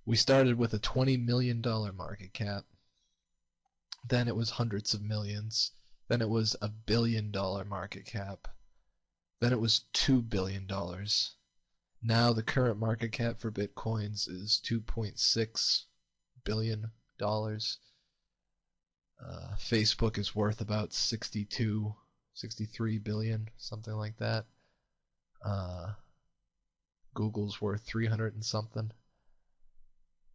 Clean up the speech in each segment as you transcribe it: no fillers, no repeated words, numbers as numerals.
We started with a $20 million market cap. Then it was hundreds of millions. Then it was $1 billion market cap. Then it was $2 billion. Now the current market cap for Bitcoins is $2.6 billion. Facebook is worth about 62, 63 billion, something like that. Google's worth 300 and something.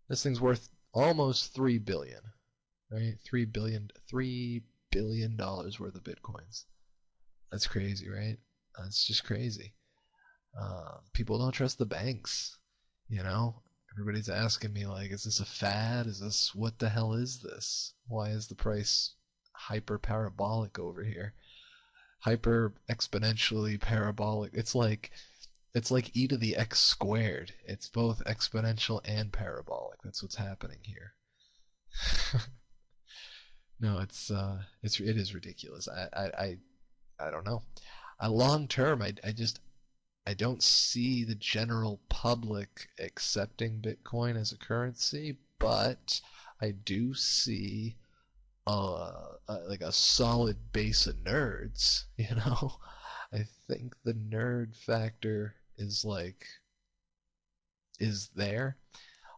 This thing's worth almost 3 billion, right? 3 billion dollars worth of Bitcoins. That's crazy, right? That's just crazy. People don't trust the banks, you know? Everybody's asking me, like, is this a fad? What the hell is this? Why is the price hyper parabolic over here? Hyper exponentially parabolic. It's like e to the x squared. It's both exponential and parabolic. That's what's happening here. No, it is ridiculous. I don't know. Long term, I don't see the general public accepting Bitcoin as a currency, but I do see like a solid base of nerds. I think the nerd factor is there.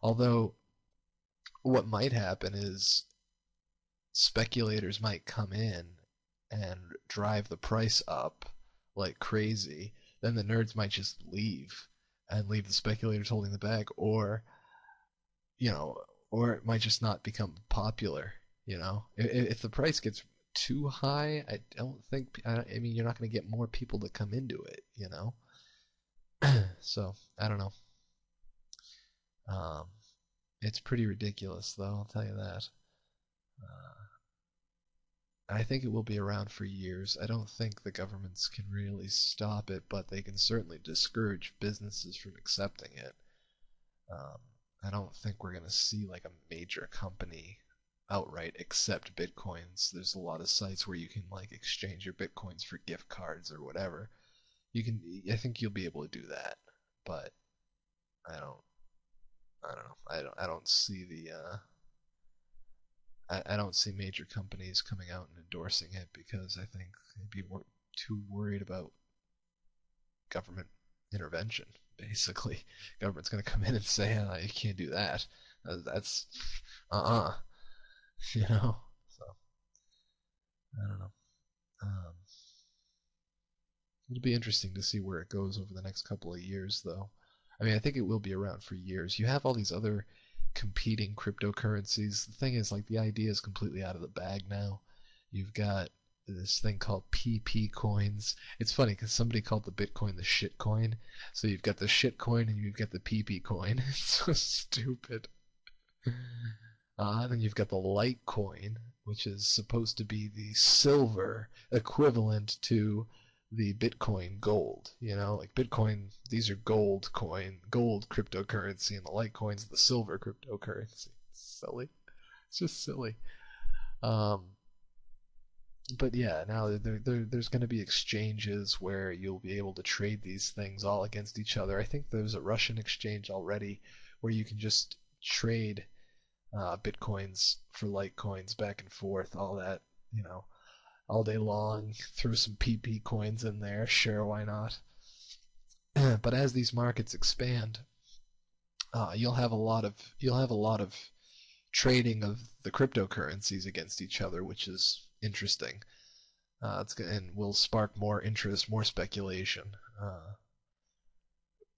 Although what might happen is speculators might come in and drive the price up like crazy. Then the nerds might just leave and leave the speculators holding the bag, you know, or it might just not become popular. If the price gets too high, I don't think. I mean, you're not going to get more people to come into it. So I don't know. Um, it's pretty ridiculous, though. I'll tell you that. I think it will be around for years. I don't think the governments can really stop it, but they can certainly discourage businesses from accepting it. Um, I don't think we're going to see like a major company outright accept bitcoins. There's a lot of sites where you can like exchange your bitcoins for gift cards or whatever. I think you'll be able to do that, but I don't. I don't know. I don't see I don't see major companies coming out and endorsing it because I think they'd be too worried about government intervention. Basically, government's going to come in and say, "You can't do that." That's uh-uh, you know. So I don't know. Um, it'll be interesting to see where it goes over the next couple of years, though. I mean, I think it will be around for years. You have all these other competing cryptocurrencies. The thing is, like, the idea is completely out of the bag now. You've got this thing called PP coins. It's funny because somebody called the Bitcoin the shit coin. So you've got the shit coin and you've got the PP coin. It's so stupid. Then you've got the Litecoin, which is supposed to be the silver equivalent to the Bitcoin gold. Like Bitcoin, these are gold cryptocurrency, and the Litecoin's the silver cryptocurrency. It's silly. It's just silly. Um, but yeah, now there's going to be exchanges where you'll be able to trade these things all against each other. I think there's a Russian exchange already where you can just trade Bitcoins for Litecoins back and forth, all that, all day long. Throw some PP coins in there, sure, why not? But as these markets expand, you'll have a lot of trading of the cryptocurrencies against each other, which is interesting. And will spark more interest, more speculation,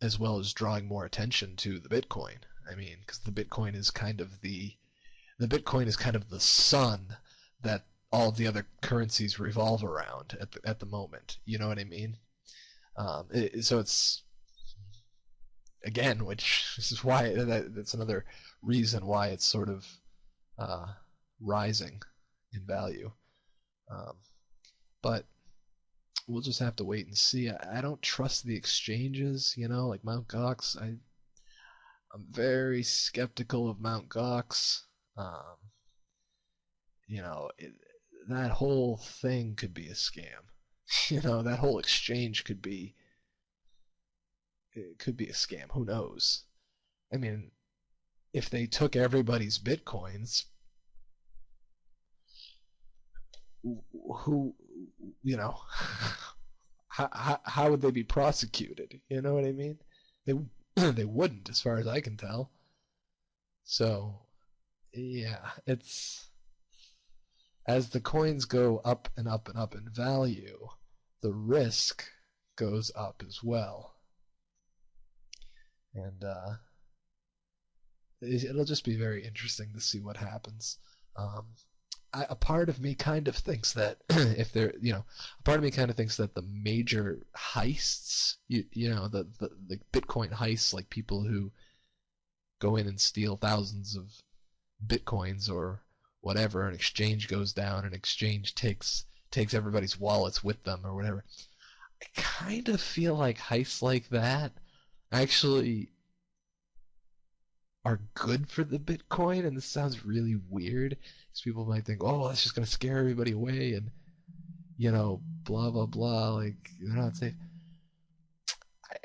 as well as drawing more attention to the Bitcoin. I mean, because the Bitcoin is kind of the sun that all of the other currencies revolve around at the moment. You know what I mean? So it's again, which this is why that's another reason why it's sort of rising in value. Um, but we'll just have to wait and see. I don't trust the exchanges, like Mt. Gox. I'm very skeptical of Mt. Gox. Um, that whole thing could be a scam. That whole exchange could be a scam. Who knows? I mean, if they took everybody's bitcoins, who, you know, how would they be prosecuted? You know what I mean? They they wouldn't, as far as I can tell. So yeah, it's as the coins go up and up and up in value, the risk goes up as well, and it'll just be very interesting to see what happens. Um, a part of me kind of thinks that if they're, a part of me kind of thinks that the major heists, the Bitcoin heists, like people who go in and steal thousands of Bitcoins or whatever, an exchange goes down, an exchange takes everybody's wallets with them or whatever. I kind of feel like heists like that actually are good for the Bitcoin, and this sounds really weird because people might think, oh, that's just going to scare everybody away, and blah blah blah, like they're not safe. I,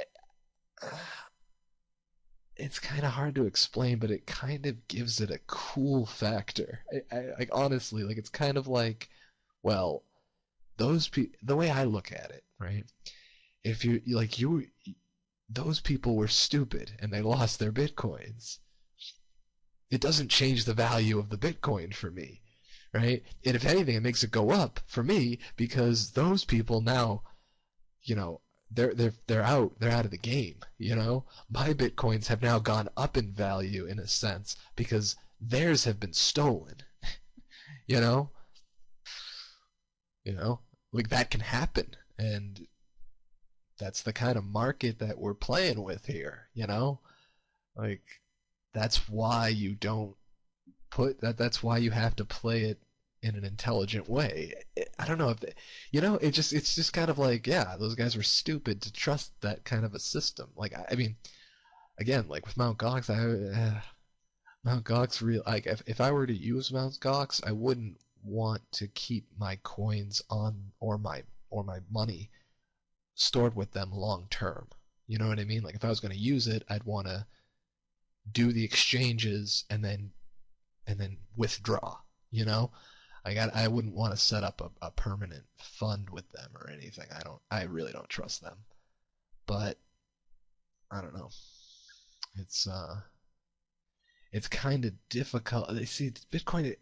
it's kind of hard to explain, but it kind of gives it a cool factor. Like honestly, like it's kind of like, well, those people. The way I look at it, right? If those people were stupid and they lost their bitcoins. It doesn't change the value of the Bitcoin for me, right? And if anything, it makes it go up for me because those people now, they're out of the game. My Bitcoins have now gone up in value in a sense because theirs have been stolen. you know, like that can happen, and that's the kind of market that we're playing with here. Like that's why you don't that's why you have to play it in an intelligent way. I don't know if it's just kind of like, yeah, those guys were stupid to trust that kind of a system. Like I mean, again, like with Mt. Gox, Mt. Gox real like if I were to use Mt. Gox, I wouldn't want to keep my coins on or my money stored with them long term. You know what I mean? Like if I was going to use it, I'd want to do the exchanges and then withdraw. Like I wouldn't want to set up a permanent fund with them or anything. I really don't trust them. But I don't know. It's kind of difficult. They see Bitcoin,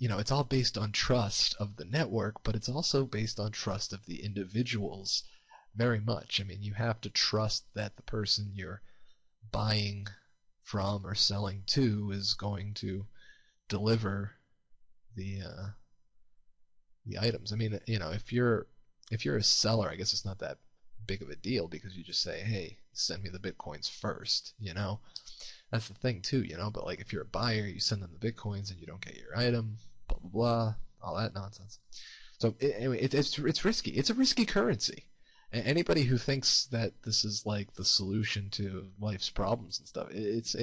it's all based on trust of the network, but it's also based on trust of the individuals very much. I mean, you have to trust that the person you're buying from or selling to is going to deliver the items. I mean, if you're a seller, I guess it's not that big of a deal because you just say, hey, send me the bitcoins first. That's the thing too. But like if you're a buyer, you send them the bitcoins and you don't get your item, blah blah blah, all that nonsense. So anyway, it's risky. It's a risky currency. Anybody who thinks that this is like the solution to life's problems and stuff, this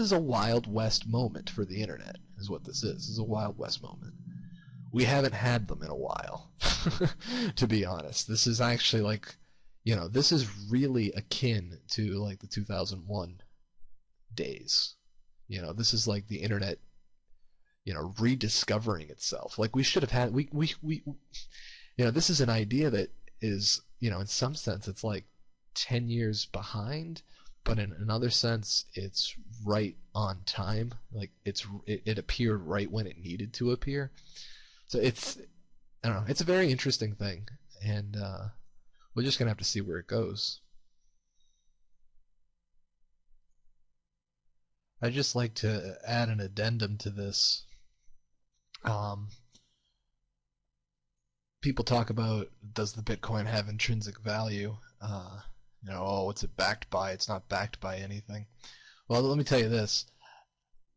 is a Wild West moment for the internet, is what this is. This is a Wild West moment. We haven't had them in a while, to be honest. This is actually like, this is really akin to like the 2001 days. This is like the internet, rediscovering itself. Like we should have had, this is an idea that is, in some sense, it's like 10 years behind, but in another sense, it's right on time. Like it appeared right when it needed to appear. So I don't know, it's a very interesting thing, and we're just gonna have to see where it goes. I'd just like to add an addendum to this. Um, People talk about, does the Bitcoin have intrinsic value? What's it backed by? It's not backed by anything. Well, let me tell you this.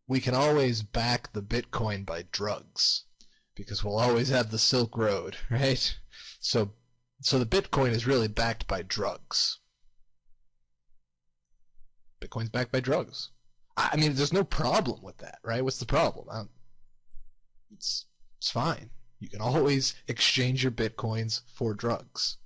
We can always back the Bitcoin by drugs because we'll always have the Silk Road, right? So the Bitcoin is really backed by drugs. Bitcoin's backed by drugs. I mean, there's no problem with that, right? What's the problem? It's fine. You can always exchange your bitcoins for drugs.